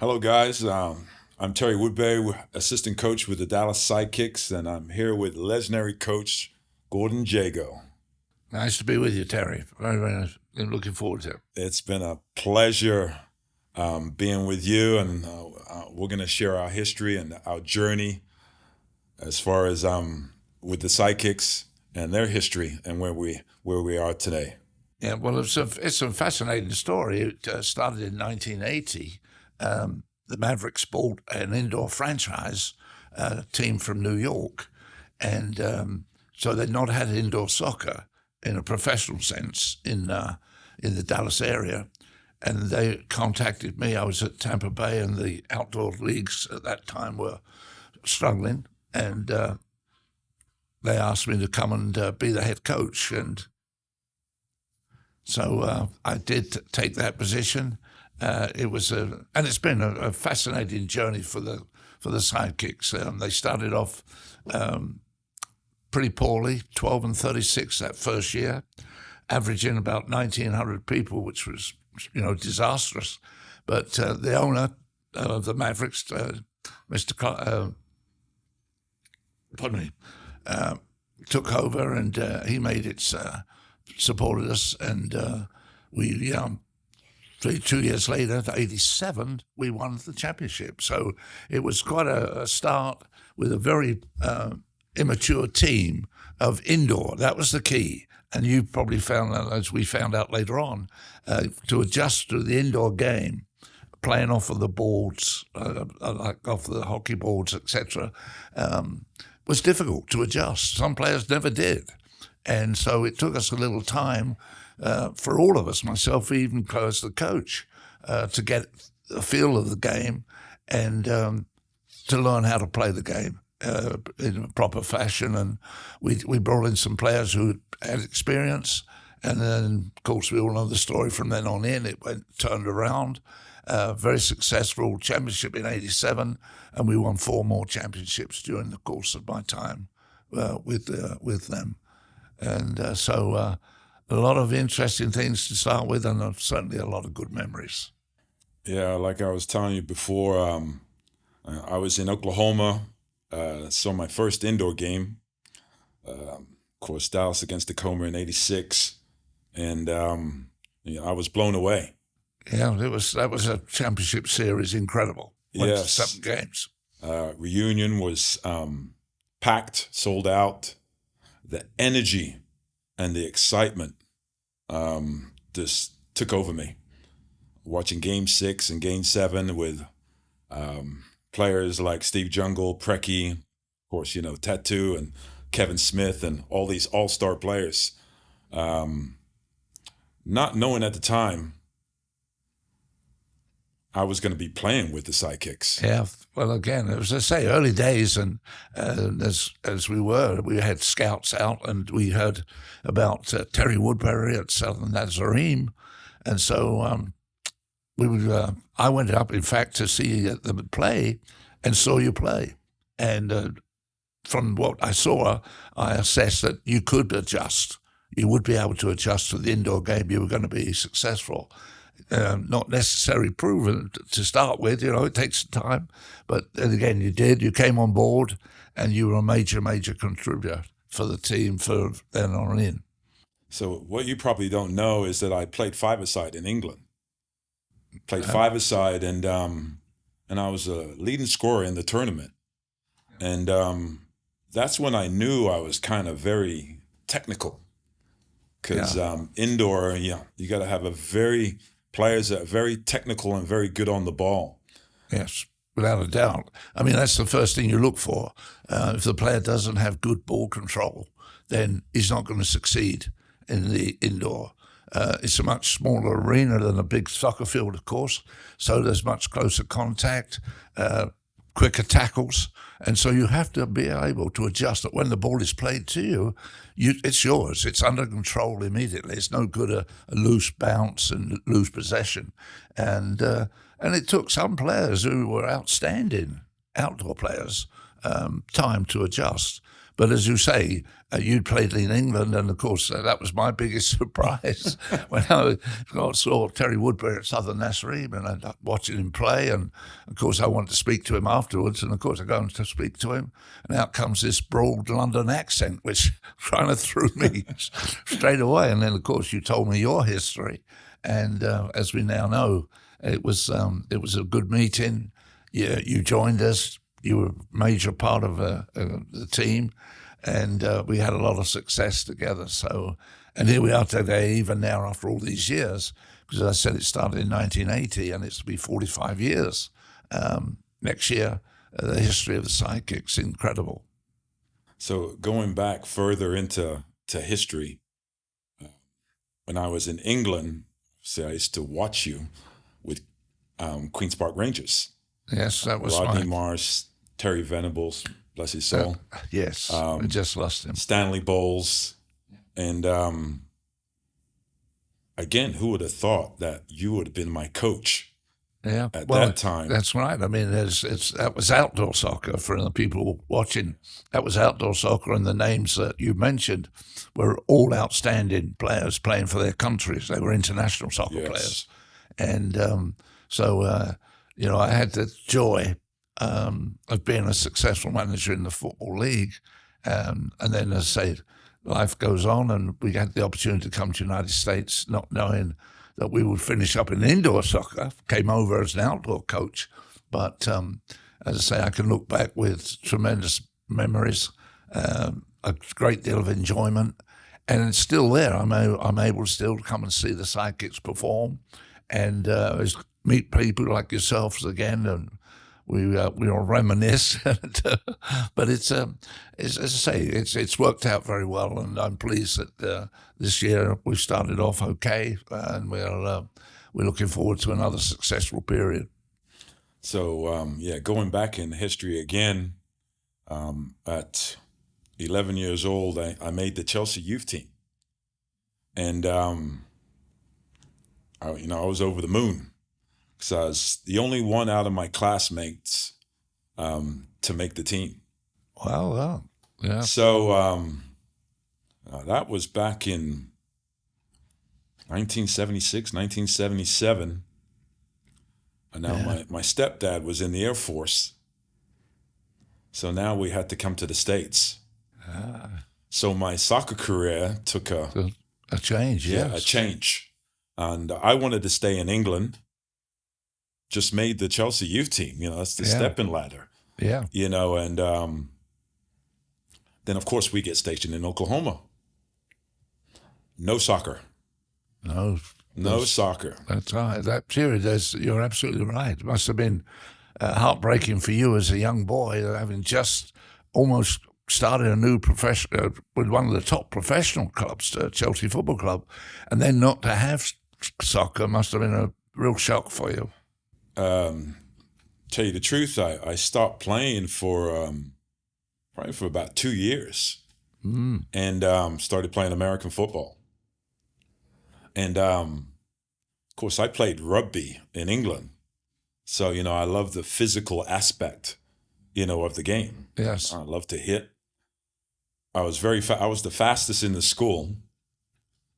Hello, guys. I'm Terry Woodberry, assistant coach with the Dallas Sidekicks, and I'm here with legendary coach Gordon Jago. Nice to be with you, Terry. Very, very nice. I'm looking forward to it. It's been a pleasure being with you, and we're going to share our history and our journey as far as with the Sidekicks and their history and where we are today. Yeah, well, it's a fascinating story. It started in 1980. The Mavericks bought an indoor franchise team from New York, and so they'd not had indoor soccer in a professional sense in the Dallas area. And they contacted me. I was at Tampa Bay, and the outdoor leagues at that time were struggling, and they asked me to come and be the head coach. And so I did take that position. It was and it's been a fascinating journey for the Sidekicks. They started off pretty poorly, 12 and 36 that first year, averaging about 1,900 people, which was disastrous. But the owner of the Mavericks, Mr. Took over, and he made it, supported us, and we 2 years later, 87, we won the championship. So it was quite a start with a very immature team of indoor. That was the key. And you probably found out, as we found out later on, to adjust to the indoor game, playing off of the boards, like off the hockey boards, etc., was difficult to adjust. Some players never did. And so it took us a little time for all of us, myself even as the coach, to get a feel of the game and to learn how to play the game in a proper fashion. And we brought in some players who had experience, and then, of course, we all know the story from then on in. It turned around, very successful championship in 87, and we won 4 more championships during the course of my time with them. And so a lot of interesting things to start with, and certainly a lot of good memories. Yeah, like I was telling you before, I was in Oklahoma, saw my first indoor game. Of course, Dallas against Tacoma in '86, and I was blown away. Yeah, that was a championship series, incredible. Went to 7 games. Reunion was packed, sold out. The energy and the excitement just took over me. Watching Game 6 and Game 7 with players like Steve Jungle, Preki, of course, Tattoo and Kevin Smith and all these all-star players. Not knowing at the time I was going to be playing with the Sidekicks. Yeah, well, again, it was, as I say, early days, and as we had scouts out, and we heard about Terry Woodberry at Southern Nazarene, and so I went up, in fact, to see them play, and saw you play, and from what I saw, I assessed that you could adjust. You would be able to adjust to the indoor game. You were going to be successful. Not necessarily proven to start with, it takes time. But then again, you did. You came on board, and you were a major, major contributor for the team for then on in. So what you probably don't know is that I played 5-a-side in England. Played 5-a-side, and I was a leading scorer in the tournament. And that's when I knew I was kind of very technical. Because indoor, you got to have players that are very technical and very good on the ball. Yes, without a doubt. I mean, that's the first thing you look for. If the player doesn't have good ball control, then he's not going to succeed in the indoor. It's a much smaller arena than a big soccer field, of course, so there's much closer contact, quicker tackles, and so you have to be able to adjust that when the ball is played to you, it's yours. It's under control immediately. It's no good a loose bounce and loose possession, and it took some players who were outstanding outdoor players time to adjust. But as you say, you'd played in England, and of course that was my biggest surprise when I saw Terry Woodberry at Southern Nasreem, and I watching him play, and of course I wanted to speak to him afterwards, and of course I go to speak to him, and out comes this broad London accent, which kind of threw me straight away. And then of course you told me your history, and as we now know, it was a good meeting. You joined us. You were a major part of the team, and we had a lot of success together. So, and here we are today, even now after all these years, because as I said, it started in 1980, and it's to be 45 years next year. The history of the Sidekicks, incredible. So going back further into history, when I was in England, I used to watch you with Queen's Park Rangers. Yes, that was Rodney fine. Marsh, Terry Venables, bless his soul. Yes, we just lost him. Stanley Bowles. And again, who would have thought that you would have been my coach at that time? That's right. I mean, that was outdoor soccer for the people watching. That was outdoor soccer, and the names that you mentioned were all outstanding players playing for their countries. They were international soccer players. And so, I had the joy of being a successful manager in the Football League. And then, as I say, life goes on, and we had the opportunity to come to the United States, not knowing that we would finish up in indoor soccer. Came over as an outdoor coach. But as I say, I can look back with tremendous memories, a great deal of enjoyment. And it's still there. I'm able still to come and see the Sidekicks perform, and meet people like yourselves again, and we all reminisce. But it's as I say, it's worked out very well, and I'm pleased that this year we started off okay, and we're looking forward to another successful period. So going back in history again, at 11 years old, I made the Chelsea youth team, and I was over the moon. So I was the only one out of my classmates to make the team. Wow, yeah. So that was back in 1976, 1977. And now my stepdad was in the Air Force. So now we had to come to the States. So my soccer career took a change, yes. a change. And I wanted to stay in England. Just made the Chelsea youth team. That's the stepping ladder. Yeah. And then, of course, we get stationed in Oklahoma. No soccer. No soccer. That's right. That period, you're absolutely right. It must have been heartbreaking for you as a young boy, having just almost started a new profession with one of the top professional clubs, Chelsea Football Club, and then not to have soccer must have been a real shock for you. Tell you the truth, I stopped playing for probably for about 2 years, and started playing American football. And of course, I played rugby in England, so I love the physical aspect, of the game. Yes, I love to hit. I was I was the fastest in the school,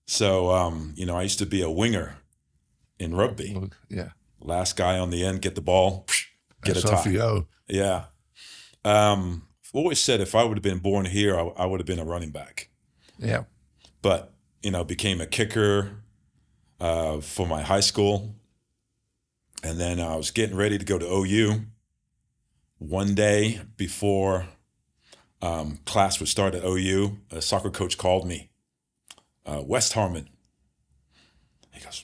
so I used to be a winger in rugby. Yeah. Last guy on the end, get the ball, get That's a tie. off you go. Yeah. I've always said if I would have been born here, I would have been a running back. Yeah. But, became a kicker for my high school. And then I was getting ready to go to OU. One day before class would start at OU, a soccer coach called me, West Harmon. He goes,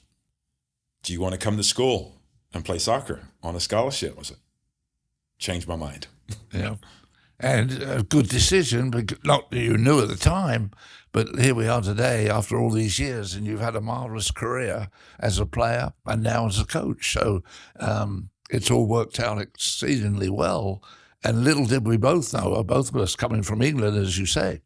"Do you want to come to school and play soccer on a scholarship?" I said, changed my mind. Yeah. And a good decision, but not that you knew at the time, but here we are today after all these years, and you've had a marvelous career as a player and now as a coach. So it's all worked out exceedingly well. And little did we both know, both of us coming from England, as you say,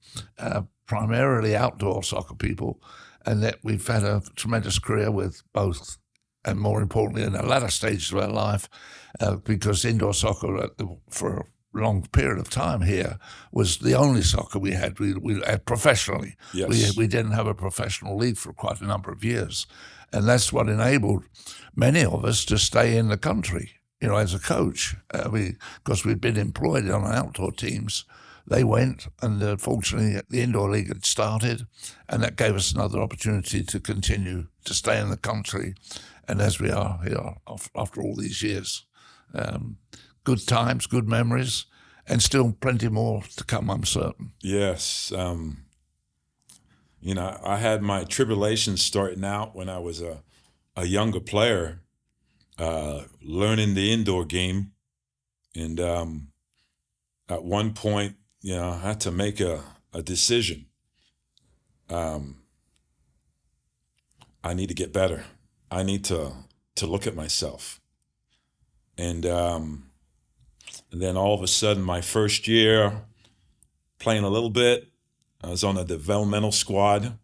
primarily outdoor soccer people, and that we've had a tremendous career with both, and more importantly, in the latter stages of our life, because indoor soccer for long period of time here was the only soccer we had professionally. Yes. We didn't have a professional league for quite a number of years. And that's what enabled many of us to stay in the country, as a coach. Because we'd been employed on outdoor teams. They went, and fortunately the indoor league had started, and that gave us another opportunity to continue to stay in the country. And as we are here after all these years, good times, good memories, and still plenty more to come, I'm certain. Yes. I had my tribulations starting out when I was a younger player, learning the indoor game. And at one point, I had to make a decision. I need to get better. I need to look at myself. And then all of a sudden, my first year, playing a little bit, I was on a developmental squad,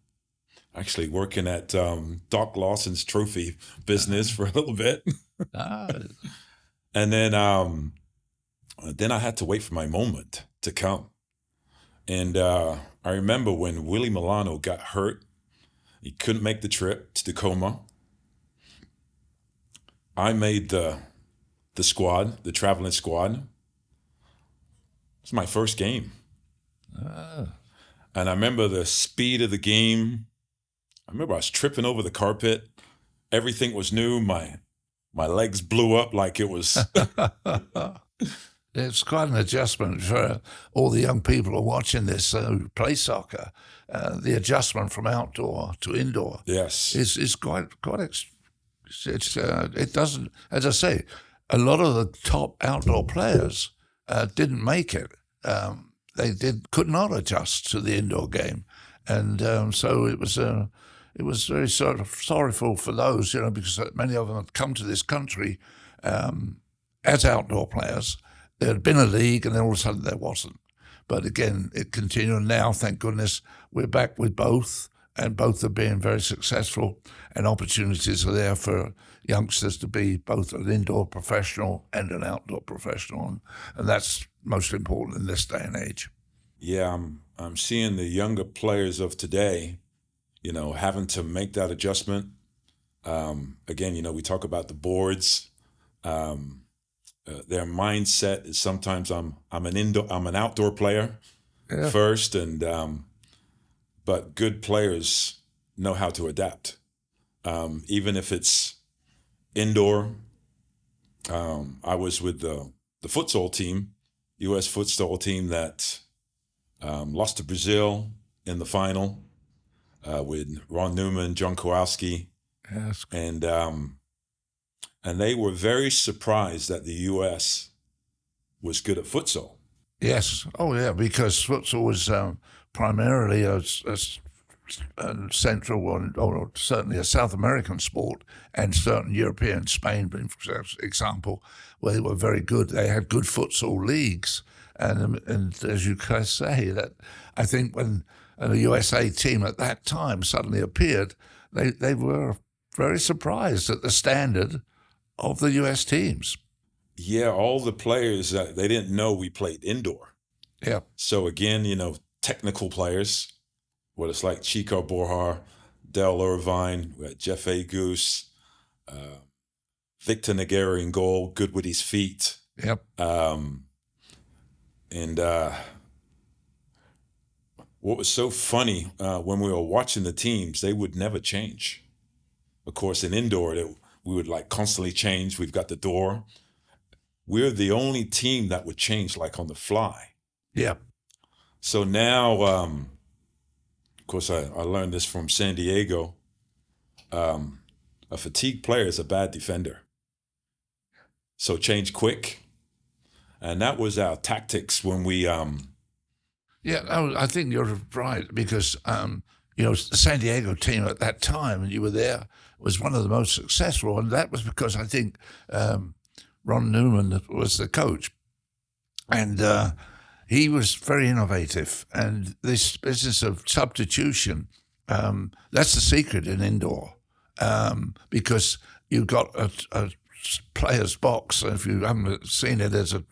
actually working at Doc Lawson's trophy business for a little bit. And then I had to wait for my moment to come. And I remember when Willie Milano got hurt, he couldn't make the trip to Tacoma. I made the squad, the traveling squad. It's my first game. And I remember the speed of the game. I remember I was tripping over the carpet. Everything was new. My legs blew up like it was. It's quite an adjustment for all the young people who are watching this who play soccer. The adjustment from outdoor to indoor, Yes, is quite. It doesn't, as I say, a lot of the top outdoor players didn't make it. They could not adjust to the indoor game, and so it was very sort of sorrowful for those, because many of them had come to this country as outdoor players. There had been a league, and then all of a sudden there wasn't. But again, it continued. Now, thank goodness, we're back with both, and both are being very successful, and opportunities are there for youngsters to be both an indoor professional and an outdoor professional, and that's most important in this day and age. Yeah, I'm seeing the younger players of today, having to make that adjustment. Again, we talk about the boards. Their mindset is sometimes I'm an outdoor player first, and but good players know how to adapt, even if it's indoor. I was with the futsal team, U.S. futsal team that lost to Brazil in the final with Ron Newman, John Kowalski, Yes. And they were very surprised that the U.S. was good at futsal. Yes. Oh, yeah, because futsal was primarily a Central or certainly a South American sport, and certain European, Spain, for example, where they were very good. They had good futsal leagues. And as you guys say, that I think when a USA team at that time suddenly appeared, they were very surprised at the standard of the U.S. teams. Yeah, all the players, they didn't know we played indoor. Yeah. So again, technical players, what it's like Chico Borjar, Del Irvine, we had Jeff A. Goose, Victor Nogueira in goal, good with his feet. Yep. And what was so funny, when we were watching the teams, they would never change. Of course, in indoor, we would constantly change. We've got the door. We're the only team that would change on the fly. Yeah. So now, of course, I learned this from San Diego. A fatigued player is a bad defender. So change quick. And that was our tactics when we... Yeah, I think you're right, because the San Diego team at that time, and you were there, was one of the most successful, and that was because I think Ron Newman was the coach, and he was very innovative. And this business of substitution, that's the secret in indoor, because you've got a player's box. If you haven't seen it, there's a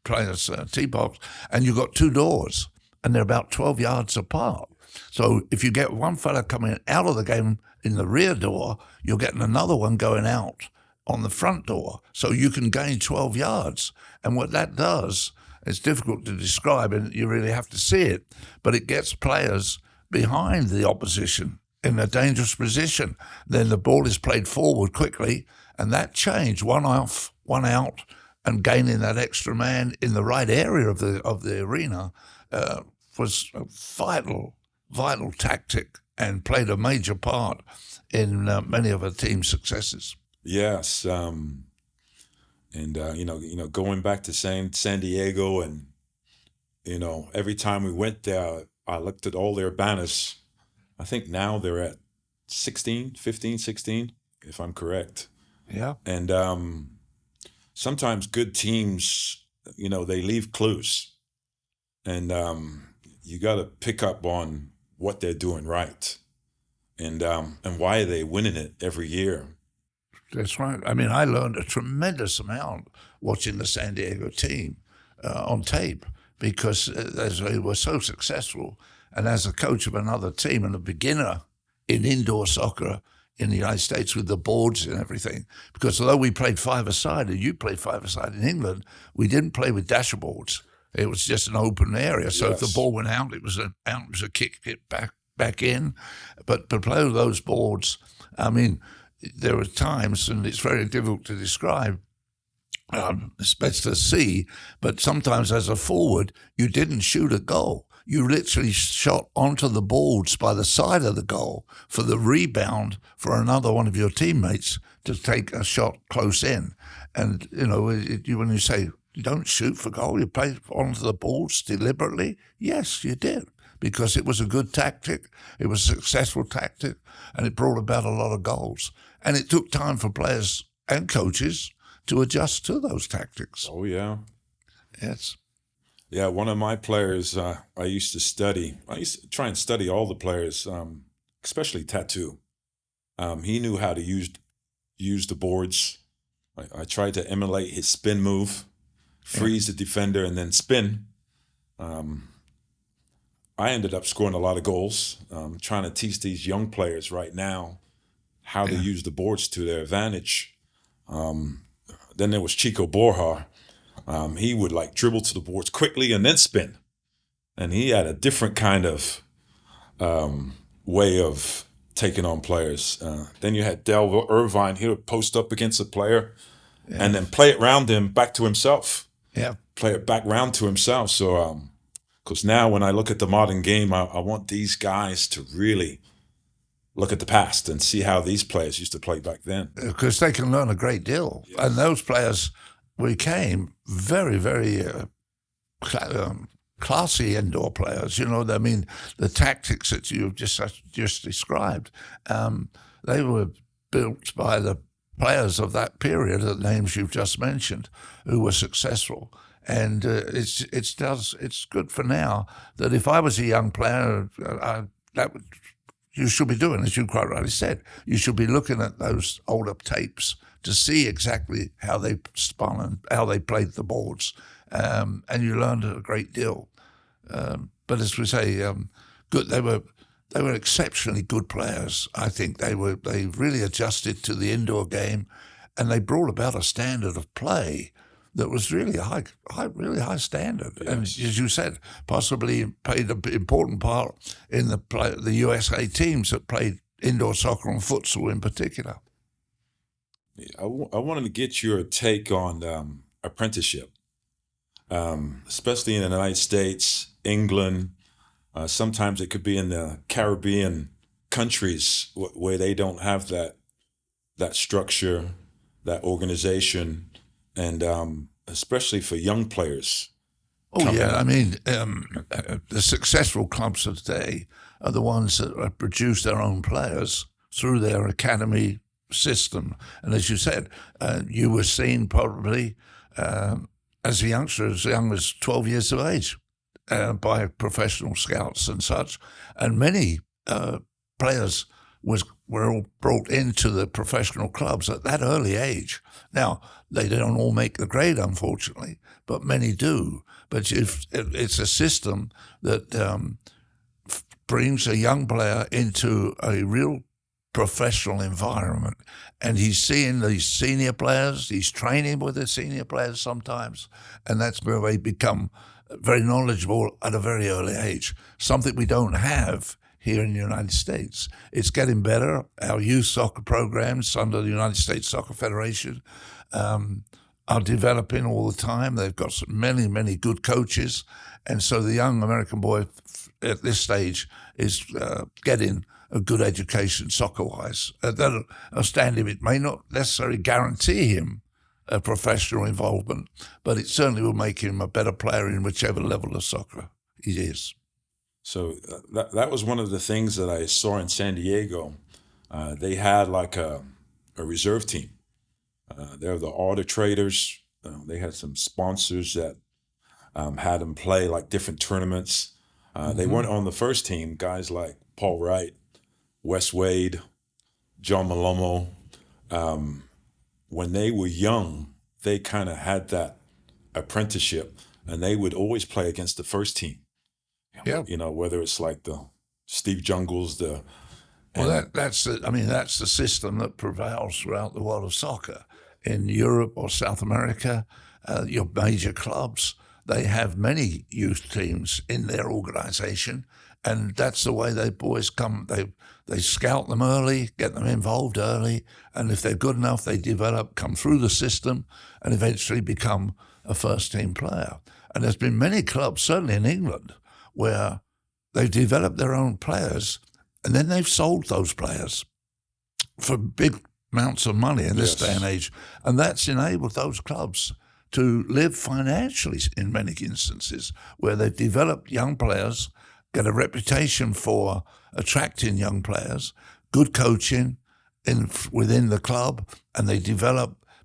players' tee box, and you've got two doors, and they're about 12 yards apart. So if you get one fella coming out of the game in the rear door, you're getting another one going out on the front door. So you can gain 12 yards. And what that does, it's difficult to describe, and you really have to see it, but it gets players behind the opposition in a dangerous position. Then the ball is played forward quickly, and that change, one off, one out, and gaining that extra man in the right area of the arena was a vital tactic and played a major part in many of our team's successes. Yes, going back to San Diego, and every time we went there, I looked at all their banners. I think now they're at 15, 16, if I'm correct. Yeah. And sometimes good teams, they leave clues, and you got to pick up on what they're doing right, and why are they winning it every year. That's right. I mean, I learned a tremendous amount watching the San Diego team on tape, because as they were so successful, and as a coach of another team and a beginner in indoor soccer in the United States with the boards and everything, because although we played five-a-side and you played five-a-side in England, we didn't play with dashboards. It was just an open area. So if the ball went out, it was a kick, get back in. But to play with those boards, I mean, there were times, and it's very difficult to describe, it's best to see, but sometimes as a forward, you didn't shoot a goal. You literally shot onto the boards by the side of the goal for the rebound for another one of your teammates to take a shot close in. And, when you say, you don't shoot for goal, you play onto the boards deliberately, yes, you did, because it was a good tactic, it was a successful tactic, and it brought about a lot of goals. And it took time for players and coaches to adjust to those tactics. Oh, yeah. Yes. Yeah, one of my players I used to try and study all the players, especially Tattoo. He knew how to use the boards. I tried to emulate his spin move, freeze the defender, and then spin. I ended up scoring a lot of goals. Trying to teach these young players right now how to use the boards to their advantage. Then there was Chico Borja. He would dribble to the boards quickly and then spin. And he had a different kind of way of taking on players. Then you had Del Irvine. He would post up against a player and then play it round him back to himself. Yeah. Play it back round to himself. So, because now when I look at the modern game, I want these guys to really look at the past and see how these players used to play back then. Because they can learn a great deal. Yes. And those players became very, very classy indoor players. I mean, the tactics that you've just described, they were built by the players of that period, the names you've just mentioned, who were successful. And it's good for now that if I was a young player, you should be doing, as you quite rightly said, you should be looking at those older tapes to see exactly how they spun and how they played the boards, and you learned a great deal. But as we say, good. They were exceptionally good players. I think they really adjusted to the indoor game, and they brought about a standard of play that was really really high standard. Yes. And as you said, possibly played an important part in the USA teams that played indoor soccer and futsal in particular. I wanted to get your take on apprenticeship, especially in the United States, England. Sometimes it could be in the Caribbean countries where they don't have that structure, that organization, and especially for young players. Oh, yeah. I mean, the successful clubs of today are the ones that produce their own players through their academy system. And as you said, you were seen probably as a youngster, as young as 12 years of age, by professional scouts and such. And many players was were all brought into the professional clubs at that early age. Now, they don't all make the grade, unfortunately, but many do. But it's a system that brings a young player into a real professional environment, and he's seeing these senior players, he's training with the senior players sometimes, and that's where they become very knowledgeable at a very early age, something we don't have here in the United States. It's getting better. Our youth soccer programs under the United States Soccer Federation are developing all the time. They've got many, many good coaches, and so the young American boy at this stage is getting a good education soccer-wise. That'll stand him. It may not necessarily guarantee him a professional involvement, but it certainly will make him a better player in whichever level of soccer he is. So that was one of the things that I saw in San Diego. They had like a reserve team. They're the auto traders. They had some sponsors that had them play like different tournaments. They weren't on the first team. Guys like Paul Wright, Wes Wade, John Malomo. When they were young, they kind of had that apprenticeship, and they would always play against the first team. Yeah. You know, whether it's like the Steve Jungles, that's the system that prevails throughout the world of soccer. In Europe or South America, your major clubs, they have many youth teams in their organization, and that's the way they boys come. They scout them early, get them involved early, and if they're good enough, they develop, come through the system, and eventually become a first-team player. And there's been many clubs, certainly in England, where they've developed their own players, and then they've sold those players for big amounts of money in this day and age. And that's enabled those clubs to live financially in many instances, where they've developed young players, get a reputation for attracting young players, good coaching within the club, and they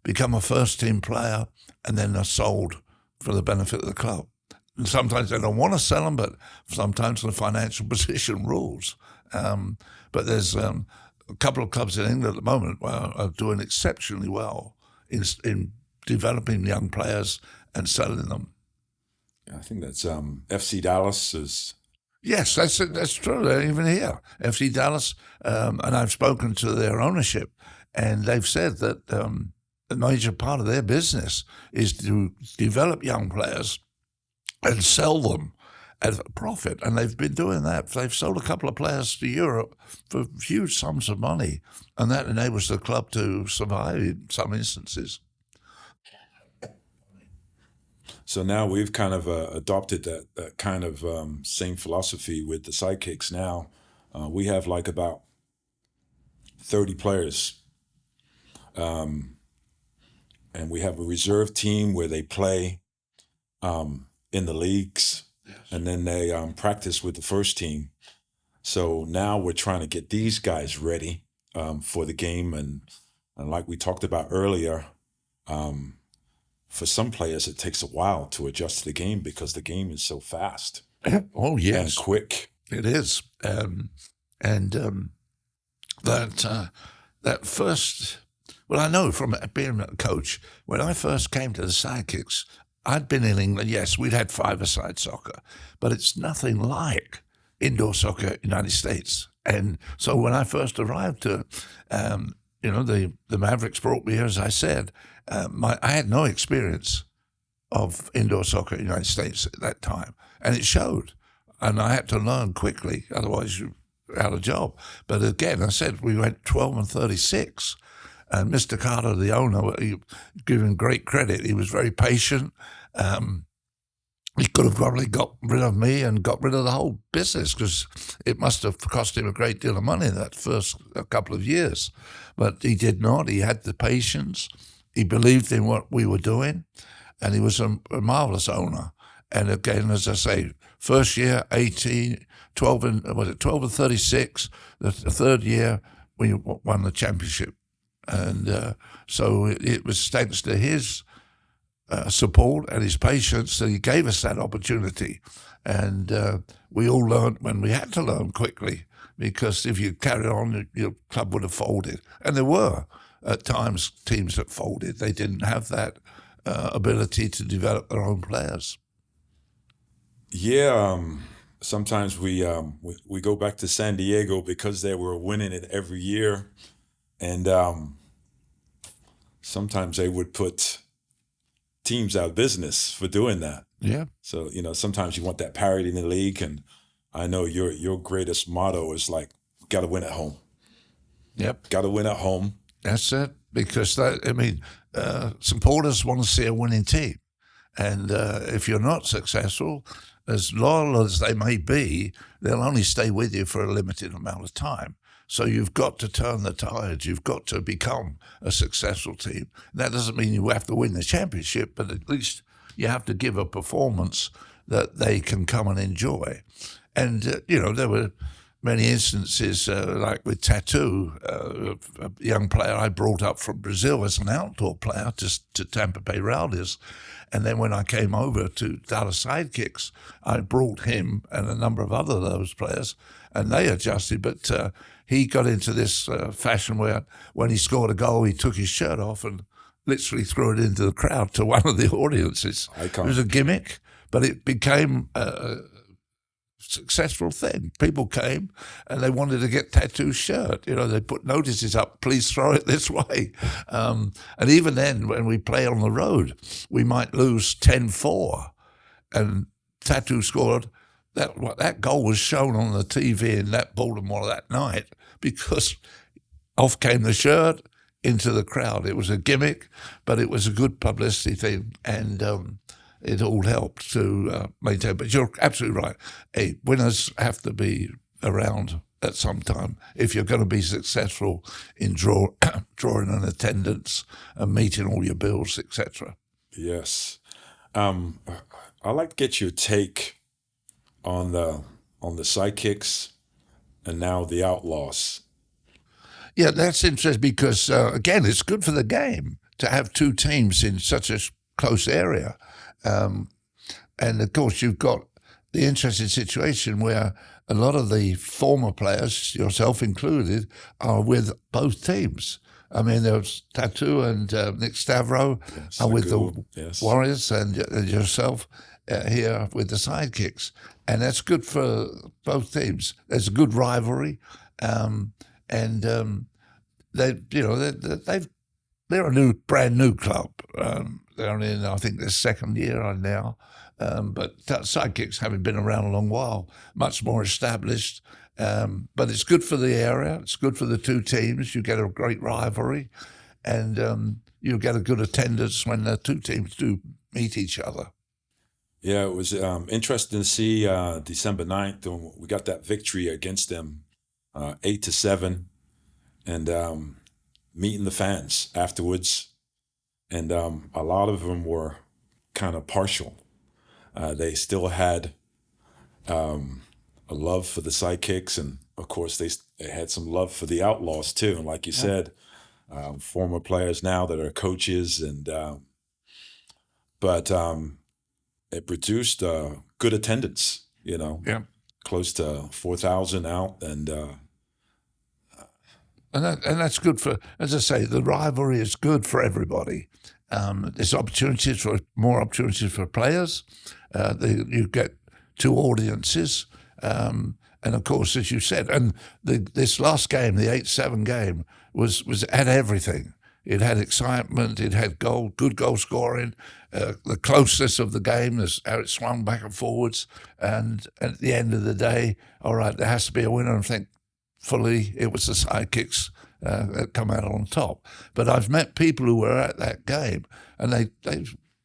become a first-team player, and then are sold for the benefit of the club. And sometimes they don't want to sell them, but sometimes the financial position rules. But there's a couple of clubs in England at the moment where are doing exceptionally well in developing young players and selling them. I think that's FC Dallas is. Yes, that's true. They're even here. FC Dallas, and I've spoken to their ownership, and they've said that a major part of their business is to develop young players and sell them at a profit. And they've been doing that. They've sold a couple of players to Europe for huge sums of money, and that enables the club to survive in some instances. So now we've kind of adopted that kind of same philosophy with the Sidekicks now. We have like about 30 players. And we have a reserve team where they play in the leagues, and then they practice with the first team. So now we're trying to get these guys ready for the game. And like we talked about earlier, for some players, it takes a while to adjust to the game because the game is so fast. Oh, yes. And quick. It is. That first, well, I know from being a coach, when I first came to the Sidekicks, I'd been in England. Yes, we'd had five-a-side soccer, but it's nothing like indoor soccer in the United States. And so when I first arrived to, the Mavericks brought me here, as I said, I had no experience of indoor soccer in the United States at that time, and it showed. And I had to learn quickly, otherwise you're out of job. But again, I said we went 12 and 36. And Mr. Carter, the owner, give him great credit. He was very patient. He could have probably got rid of me and got rid of the whole business because it must have cost him a great deal of money that first couple of years. But he did not. He had the patience. He believed in what we were doing, and he was a marvelous owner. And again, as I say, first year, 12 and 36. The third year, we won the championship. And so it was thanks to his support and his patience that he gave us that opportunity. And we all learned when we had to learn quickly. because if you carried on, your club would have folded. And there were, at times, teams that folded. They didn't have that ability to develop their own players. Yeah, sometimes we go back to San Diego because they were winning it every year, and sometimes they would put teams out of business for doing that. Yeah. So sometimes you want that parity in the league, and I know your greatest motto is like, got to win at home. Yep. Got to win at home. That's it. Because supporters want to see a winning team, and if you're not successful, as loyal as they may be, they'll only stay with you for a limited amount of time. So you've got to turn the tides. You've got to become a successful team. That doesn't mean you have to win the championship, but at least you have to give a performance that they can come and enjoy. And, there were many instances, like with Tattoo, a young player I brought up from Brazil as an outdoor player to Tampa Bay Rowdies. And then when I came over to Dallas Sidekicks, I brought him and a number of other of those players, and they adjusted. But he got into this fashion where when he scored a goal, he took his shirt off and literally threw it into the crowd to one of the audiences. It was a gimmick, but it became a successful thing. People came and they wanted to get Tattoo's shirt. They put notices up, please throw it this way. And even then, when we play on the road, we might lose 10-4. And Tattoo scored. That goal was shown on the TV in that Baltimore that night because off came the shirt into the crowd. It was a gimmick, but it was a good publicity thing. And it all helped to maintain. But you're absolutely right. Hey, winners have to be around at some time if you're going to be successful in drawing an attendance and meeting all your bills, etc. Yes. I'd like to get your take on the Sidekicks and now the Outlaws. Yeah, that's interesting because, again, it's good for the game to have two teams in such a close area. And of course, you've got the interesting situation where a lot of the former players, yourself included, are with both teams. I mean, there's Tattoo and Nick Stavro are with the Warriors, and yourself here with the Sidekicks. And that's good for both teams. There's a good rivalry, and they're a brand new club. They're in, I think, their second year now. But Sidekicks, having been around a long while, much more established. But it's good for the area. It's good for the two teams. You get a great rivalry, and you get a good attendance when the two teams do meet each other. Yeah, it was interesting to see December 9th when we got that victory against them, 8-7, and meeting the fans afterwards. And a lot of them were kind of partial. They still had a love for the Sidekicks, and of course they had some love for the Outlaws too. And like you said, former players now that are coaches, and but it produced good attendance. Close to 4,000 out, and that's good for, as I say, the rivalry is good for everybody. There's more opportunities for players. You get two audiences. And of course, as you said, and this last game, the 8-7 game, had everything. It had excitement. It had good goal scoring, the closeness of the game, how it swung back and forwards. And at the end of the day, all right, there has to be a winner. And thankfully, it was the Sidekicks that come out on top. But I've met people who were at that game, and they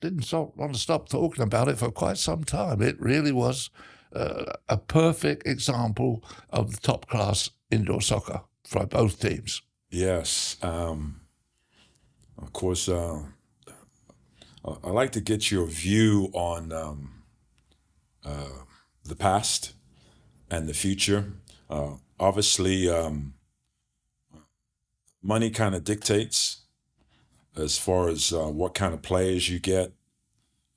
didn't want to stop talking about it for quite some time. It really was a perfect example of the top-class indoor soccer for both teams. Yes. Of course, I'd like to get your view on the past and the future. Obviously, money kind of dictates as far as what kind of players you get.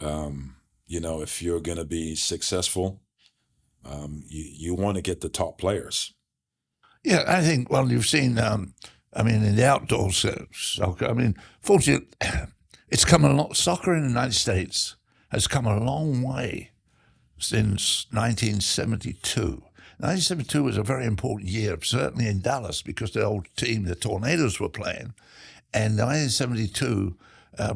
If you're going to be successful, you want to get the top players. Yeah, I think, well, you've seen, in the outdoor soccer, fortunately, it's come a lot, soccer in the United States has come a long way since 1972. 1972 was a very important year, certainly in Dallas, because the old team, the Tornadoes, were playing. And 1972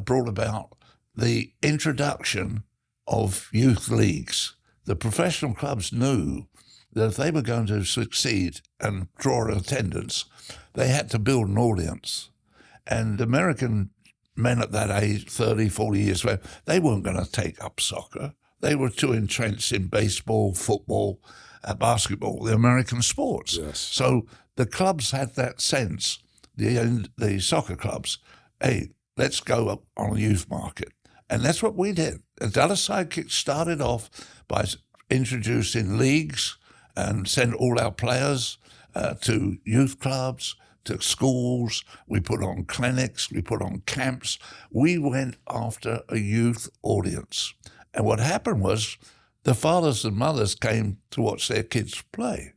brought about the introduction of youth leagues. The professional clubs knew that if they were going to succeed and draw attendance, they had to build an audience. And American men at that age, 30, 40 years old, they weren't going to take up soccer. They were too entrenched in baseball, football, basketball, the American sports. Yes. So the clubs had that sense, the soccer clubs, hey, let's go up on a youth market. And that's what we did. The Dallas Sidekicks started off by introducing leagues and sent all our players to youth clubs, to schools. We put on clinics, we put on camps. We went after a youth audience. And what happened was the fathers and mothers came to watch their kids play.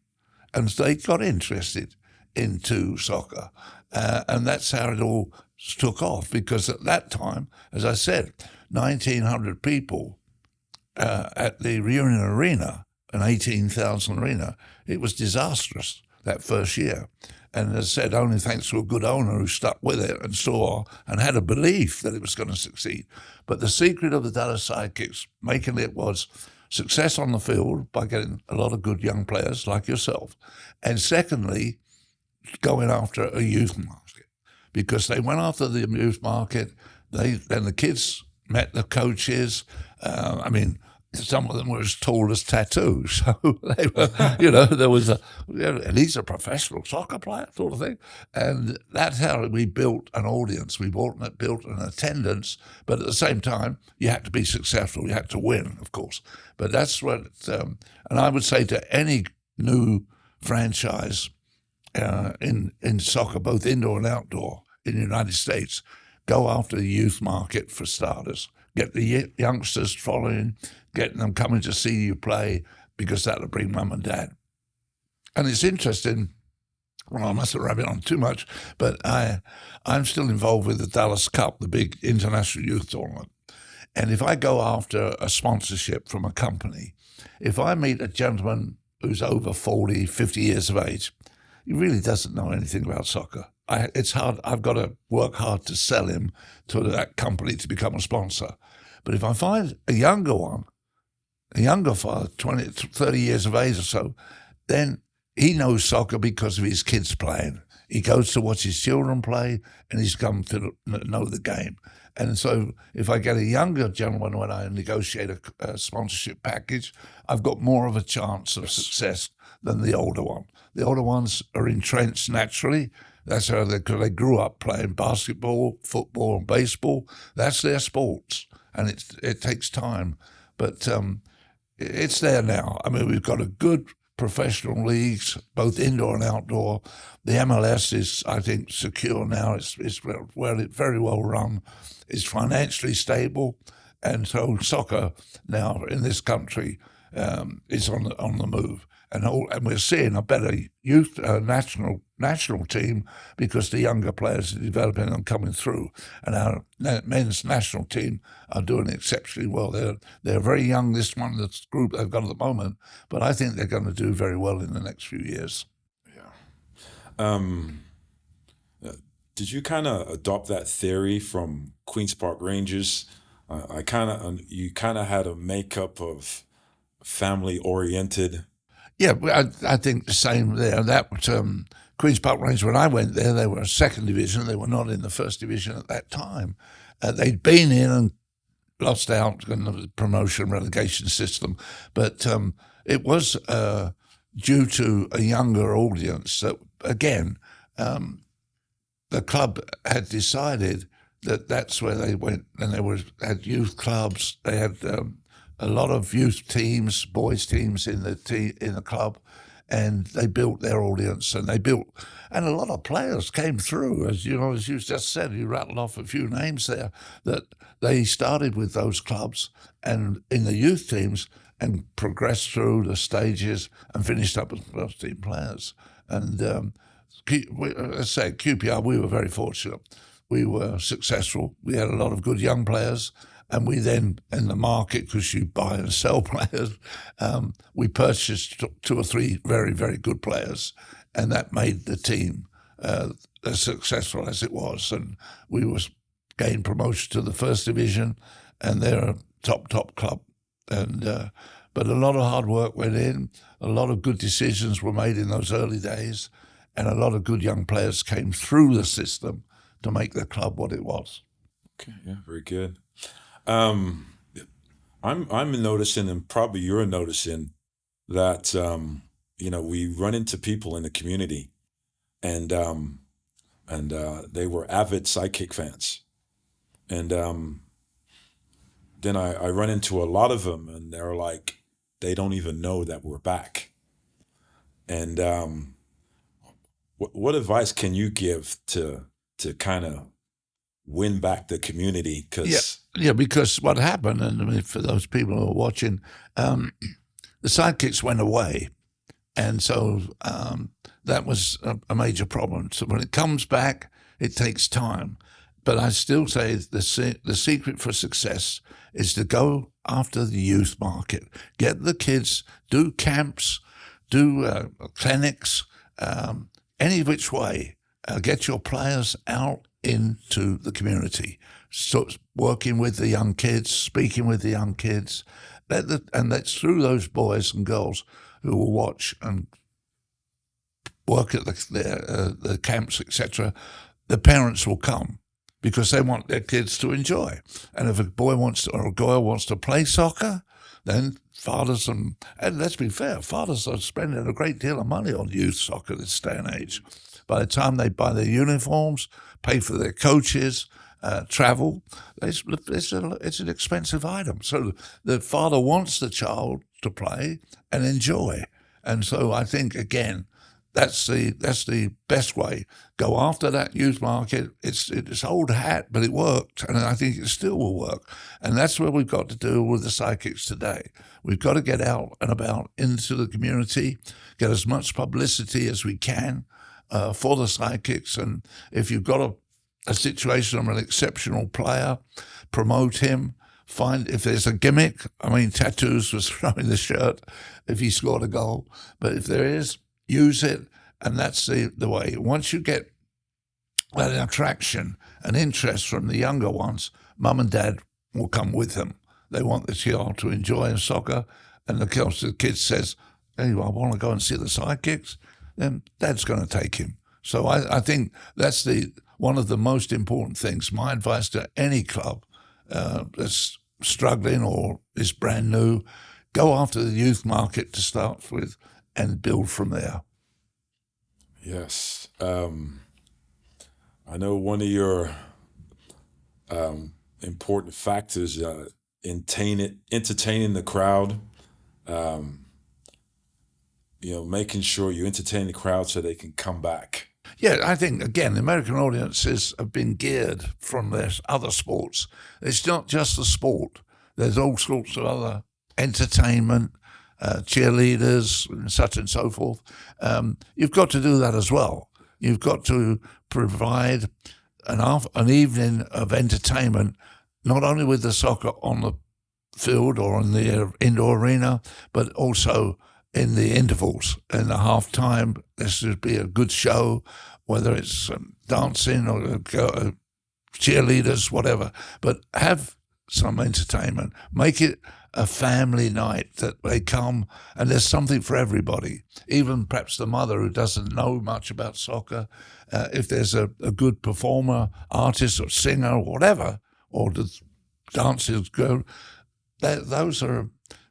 And they got interested into soccer. And that's how it all took off, because at that time, as I said, 1,900 people at the Reunion Arena, an 18,000 arena. It was disastrous that first year. And as I said, only thanks to a good owner who stuck with it and saw and had a belief that it was going to succeed. But the secret of the Dallas Sidekicks making it was success on the field by getting a lot of good young players like yourself. And secondly, going after a youth market, because they went after the youth market. Then the kids met the coaches. Some of them were as tall as tattoos. So they were, there was and he's a professional soccer player sort of thing. And that's how we built an audience. We built an attendance, but at the same time, you had to be successful. You had to win, of course. But that's what, and I would say to any new franchise in soccer, both indoor and outdoor in the United States, go after the youth market for starters. Get the youngsters following, getting them coming to see you play, because that'll bring mum and dad. And it's interesting, well, I mustn't rub it on too much, but I'm still involved with the Dallas Cup, the big international youth tournament. And if I go after a sponsorship from a company, if I meet a gentleman who's over 40, 50 years of age, he really doesn't know anything about soccer. It's hard. I've got to work hard to sell him to that company to become a sponsor. But if I find a younger one, a younger father, 20, 30 years of age or so, then he knows soccer because of his kids playing. He goes to watch his children play, and he's come to know the game. And so if I get a younger gentleman when I negotiate a sponsorship package, I've got more of a chance of success than the older one. The older ones are entrenched naturally. That's how they grew up playing basketball, football, and baseball. That's their sports, and it takes time. But it's there now. We've got a good professional leagues, both indoor and outdoor. The MLS is, I think, secure now. It's very well run. It's financially stable, and so soccer now in this country is on the move. And we're seeing a better youth national team because the younger players are developing and coming through. And our men's national team are doing exceptionally well. They're very young, this group they've got at the moment, but I think they're going to do very well in the next few years. Yeah. Did you kind of adopt that theory from Queen's Park Rangers? You kind of had a makeup of family-oriented. Yeah, I think the same there. That Queen's Park Rangers, when I went there, they were a second division. They were not in the first division at that time. They'd been in and lost out in the promotion relegation system. But it was due to a younger audience that, again, the club had decided that that's where they went. And they had youth clubs. They had a lot of youth teams, boys teams in the club, and they built their audience, and a lot of players came through, as you just said. You rattled off a few names there that they started with those clubs and in the youth teams and progressed through the stages and finished up as first team players. And as I say, QPR, we were very fortunate. We were successful. We had a lot of good young players. And we then, in the market, because you buy and sell players, we purchased 2 or 3 very, very good players. And that made the team as successful as it was. And we gained promotion to the first division, and they're a top club. And but a lot of hard work went in. A lot of good decisions were made in those early days. And a lot of good young players came through the system to make the club what it was. Okay, yeah, very good. I'm noticing, and probably you're noticing, that we run into people in the community, and they were avid Sidekick fans, and then I run into a lot of them, and they're like, they don't even know that we're back. And what advice can you give to kind of win back the community? Yeah, because what happened, and I mean, for those people who are watching, the Sidekicks went away, and so that was a major problem. So when it comes back, it takes time. But I still say the secret for success is to go after the youth market, get the kids, do camps, do clinics, any which way, get your players out into the community, so working with the young kids, speaking with the young kids, and that's through those boys and girls who will watch and work at the camps, etc. The parents will come because they want their kids to enjoy. And if a boy or a girl wants to play soccer, then fathers and let's be fair, fathers are spending a great deal of money on youth soccer this day and age. By the time they buy their uniforms, pay for their coaches, travel, it's an expensive item. So the father wants the child to play and enjoy. And so I think, again, that's the best way. Go after that youth market. It's old hat, but it worked, and I think it still will work. And that's what we've got to do with the Sidekicks today. We've got to get out and about into the community, get as much publicity as we can for the Sidekicks. And if you've got a situation of an exceptional player, promote him. Find if there's a gimmick. I mean, tattoos was throwing the shirt if he scored a goal. But if there is, use it, and that's the way. Once you get that attraction and interest from the younger ones, mum and dad will come with them. They want the child to enjoy soccer, and the kid says, hey, I want to go and see the Sidekicks, then dad's going to take him. So I think that's one of the most important things. My advice to any club that's struggling or is brand new, go after the youth market to start with, and build from there. Yes. I know one of your important factors entertaining the crowd, making sure you entertain the crowd so they can come back. Yeah, I think, again, the American audiences have been geared from their other sports. It's not just the sport. There's all sorts of other entertainment, cheerleaders, and such and so forth. You've got to do that as well. You've got to provide an evening of entertainment, not only with the soccer on the field or in the indoor arena, but also in the intervals. In the half-time, there should be a good show, whether it's dancing or cheerleaders, whatever. But have some entertainment. Make it a family night that they come, and there's something for everybody. Even perhaps the mother who doesn't know much about soccer, if there's a good performer, artist or singer or whatever, or the dancers go,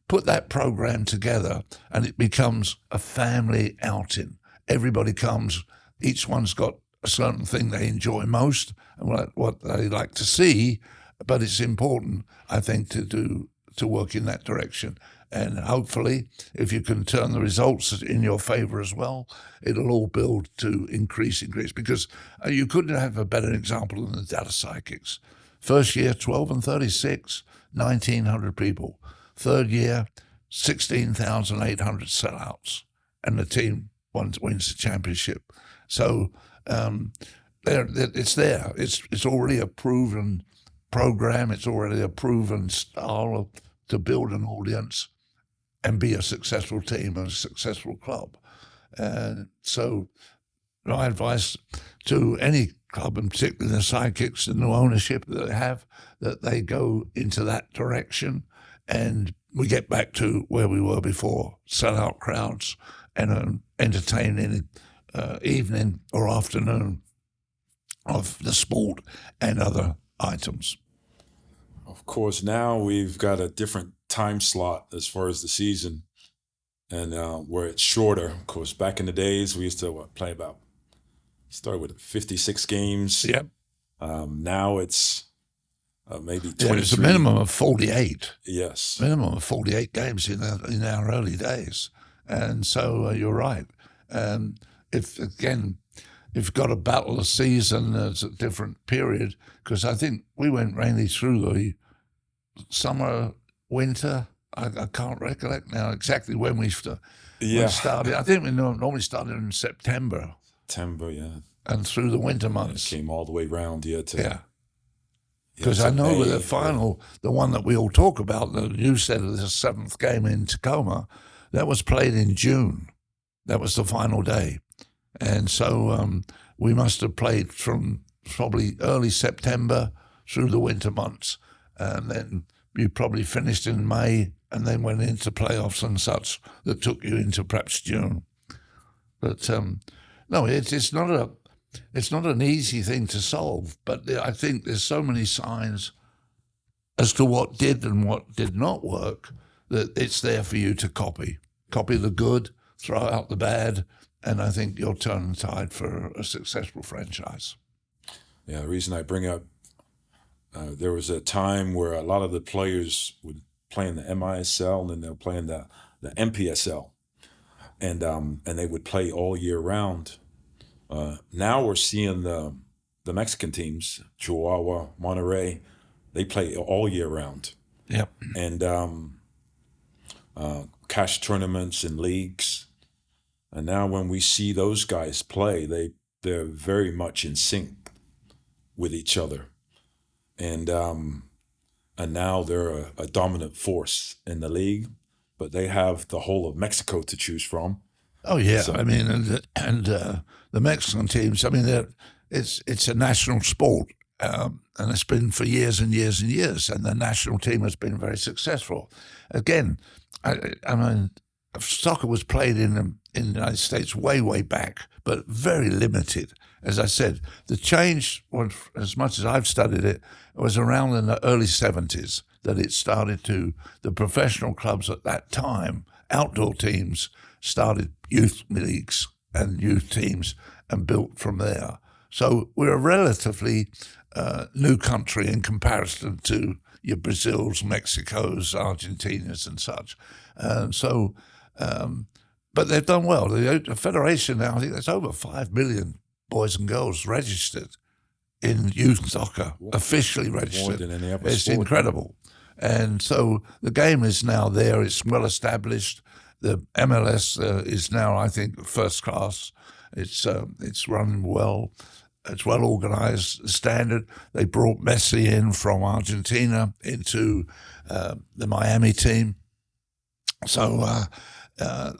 put that program together and it becomes a family outing. Everybody comes, each one's got a certain thing they enjoy most and what they like to see, but it's important, I think, to work in that direction. And hopefully, if you can turn the results in your favor as well, it'll all build to increase. Because you couldn't have a better example than the Dallas Sidekicks. First year, 12 and 36, 1,900 people. Third year, 16,800 sellouts. And the team wins the championship. So it's there. It's already a proven program. It's already a proven style to build an audience and be a successful team and a successful club. And so my advice to any club, and particularly the Sidekicks, the new ownership that they have, that they go into that direction and we get back to where we were before, sell-out crowds and an entertaining evening or afternoon of the sport and other items. Of course, now we've got a different time slot as far as the season, and where it's shorter. Of course, back in the days, we used to start with 56 games. Yep. Now it's maybe 23. It's a minimum of 48. Yes. Minimum of 48 games in our early days. And so you're right. If you've got to battle a season, it's a different period, because I think we went mainly through the summer, winter. I can't recollect now exactly when we started. I think we normally started in September. September, yeah. And through the winter months. It came all the way round, Because I know with the final, the one that we all talk about, that you said the seventh game in Tacoma, that was played in June. That was the final day. And so we must have played from probably early September through the winter months. And then you probably finished in May and then went into playoffs and such that took you into perhaps June. But no, it's not an easy thing to solve, but I think there's so many signs as to what did and what did not work that it's there for you to copy. Copy the good, throw out the bad, and I think you'll turn the tide for a successful franchise. Yeah, the reason I bring up, there was a time where a lot of the players would play in the MISL and they'll play in the MPSL, and they would play all year round. Now we're seeing the Mexican teams, Chihuahua, Monterrey, they play all year round. Yep. And cash tournaments and leagues. And now when we see those guys play, they're very much in sync with each other. And now they're a dominant force in the league, but they have the whole of Mexico to choose from. Oh yeah, so, I mean, and the Mexican teams. I mean, it's a national sport, and it's been for years and years and years. And the national team has been very successful. Again, I mean, soccer was played in the United States way back, but very limited. As I said, the change, as much as I've studied it, was around in the early 70s that it started to. The professional clubs at that time, outdoor teams, started youth leagues and youth teams and built from there. So we're a relatively new country in comparison to your Brazils, Mexicos, Argentinas and such. But they've done well. The federation now, I think there's over 5 million boys and girls registered in youth soccer, officially registered. More than any other it's sport. Incredible. And so the game is now there. It's well established. The MLS is now, I think, first class. It's run well. It's well organized. Standard. They brought Messi in from Argentina into the Miami team. So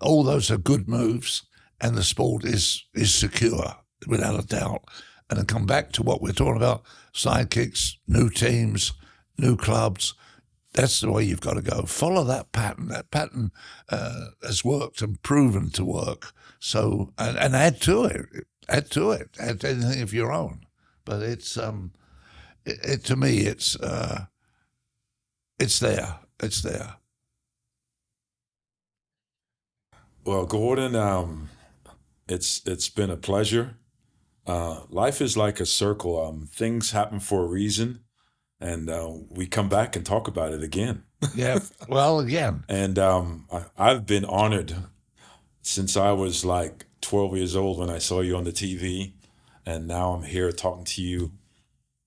all those are good moves, and the sport is secure without a doubt. And then come back to what we're talking about: sidekicks, new teams, new clubs. That's the way you've got to go. Follow that pattern. That pattern has worked and proven to work. So, and add to it. Add to it. Add anything of your own. But it's to me, it's there. It's there. Well, Gordon, it's been a pleasure. Life is like a circle. Things happen for a reason. And we come back and talk about it again. Yeah, well, again. And I've been honored since I was like 12 years old when I saw you on the TV. And now I'm here talking to you.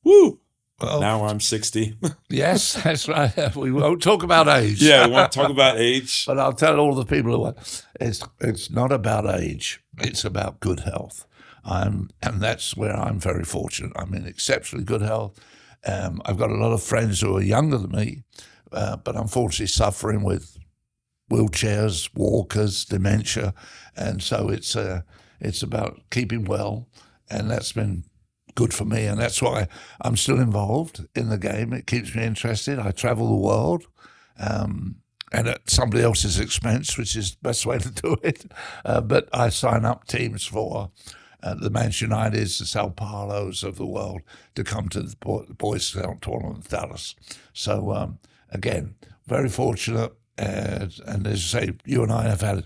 Woo! Well, now I'm 60. Yes, that's right. We won't talk about age. Yeah, we won't talk about age. But I'll tell all the people who it's not about age. it's about good health. And that's where I'm very fortunate. I'm in exceptionally good health. I've got a lot of friends who are younger than me, but unfortunately suffering with wheelchairs, walkers, dementia, and so it's about keeping well, and that's been good for me, and that's why I'm still involved in the game. It keeps me interested. I travel the world, and at somebody else's expense, which is the best way to do it. But I sign up teams for the Manchester Uniteds, the Sao Paulos of the world to come to the Boys Scout tournament in Dallas. So again, very fortunate. And as I say, you and I have had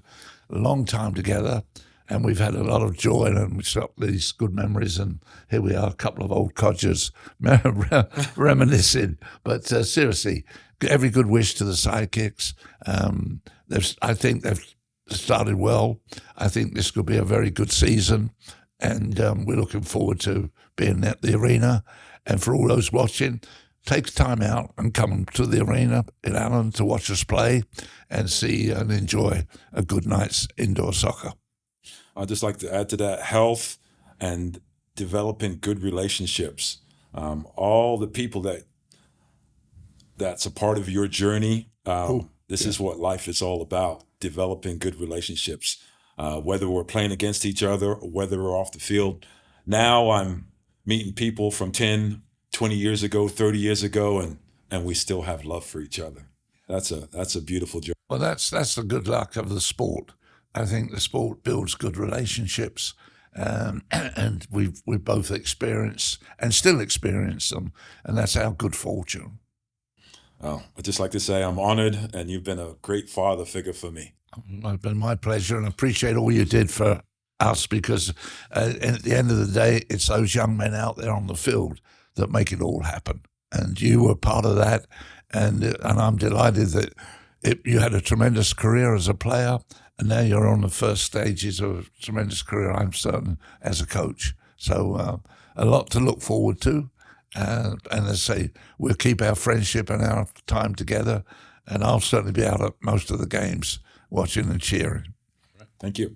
a long time together, and we've had a lot of joy, and we've got these good memories. And here we are, a couple of old codgers reminiscing. But seriously, every good wish to the Sidekicks. I think they've started well. I think this could be a very good season, and we're looking forward to being at the arena. And for all those watching, take time out and come to the arena in Allen to watch us play and see and enjoy a good night's indoor soccer. I'd just like to add to that health and developing good relationships. All the people that's a part of your journey, this is what life is all about, developing good relationships, whether we're playing against each other or whether we're off the field. Now I'm meeting people from 10, 20 years ago, 30 years ago, and we still have love for each other. That's a beautiful journey. Well, that's the good luck of the sport. I think the sport builds good relationships, and we've both experienced and still experience them, and that's our good fortune. I'd just like to say I'm honored, and you've been a great father figure for me. It's been my pleasure, and I appreciate all you did for us, because at the end of the day, it's those young men out there on the field that make it all happen. And you were part of that, and I'm delighted that you had a tremendous career as a player, and now you're on the first stages of a tremendous career, I'm certain, as a coach. So a lot to look forward to. And as I say, we'll keep our friendship and our time together, and I'll certainly be out at most of the games watching and cheering. Thank you.